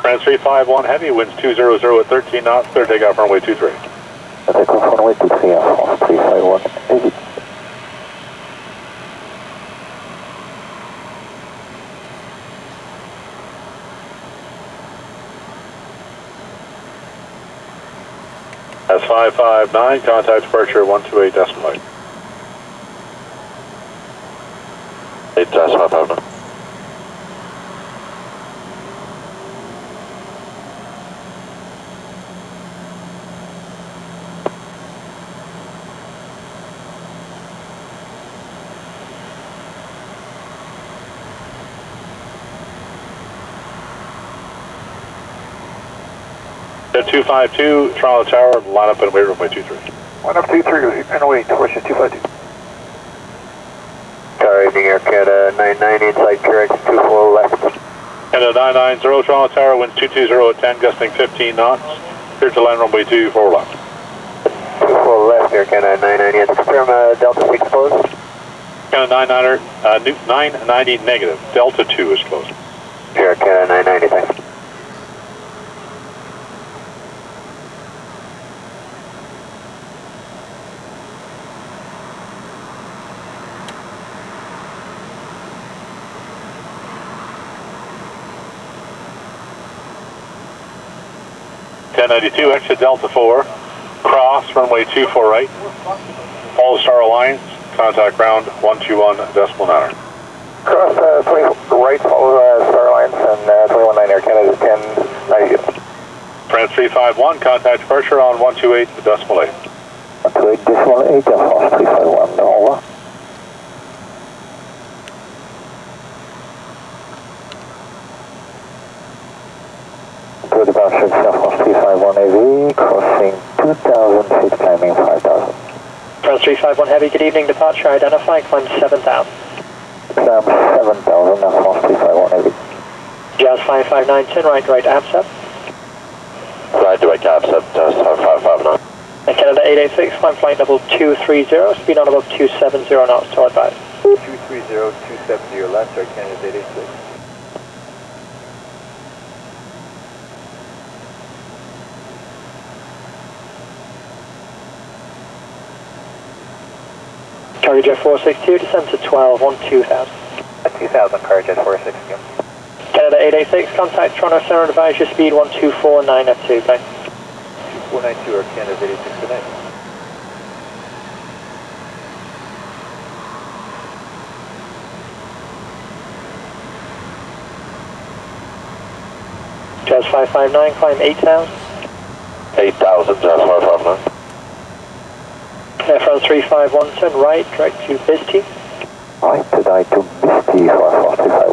France 351 heavy, winds 200 at 13 knots, clear takeoff runway 23. Takeoff runway 23, Air France 351 heavy. That's 559, contact departure 128.8. 8.559. At 252, Toronto Tower, line up and wait runway 23. Line up 23, and wait, Porsche 252. Tower evening, Air Canada 99, inside correct, 24 left. Canada 990, Toronto Tower, winds 220 at 10, gusting 15 knots, clear to line runway 24 left. 24 left, Air Canada 990, yes, confirm Delta 6 closed. Canada 990 negative, Delta 2 is closed. Air Canada 990, thanks. .92, exit Delta 4, cross runway 24 right, follow Star Alliance, contact ground 121.9. Cross 20 right, follow Star Alliance and 219 Air Canada 1090. France 351, contact departure on 128.8. 128.8, Air France 351, over. To departure Air France 351 AV, crossing 2000 feet, climbing 5000. France 351 heavy, good evening, departure identified, climb 7000. Climb 7000, Air France 351 AV. Jazz 559, turn right, absep. Right, direct absep, Jazz 559. Canada 886, climb flight level 230, speed on above 270 knots to advise. 230, 270 left, Air Canada 886. Cargo Jet 462, descend to 12, 2000. 2000, Cargo Jet 462. Canada 886, contact Toronto Center, advise your speed 1249 at 2, bye. 2492, Air Canada 886, good night. Jazz 559, climb 8000. 8,000, Jazz 559. Air France 351, turn right, direct to Bisty. Right, to die to Misty for 45.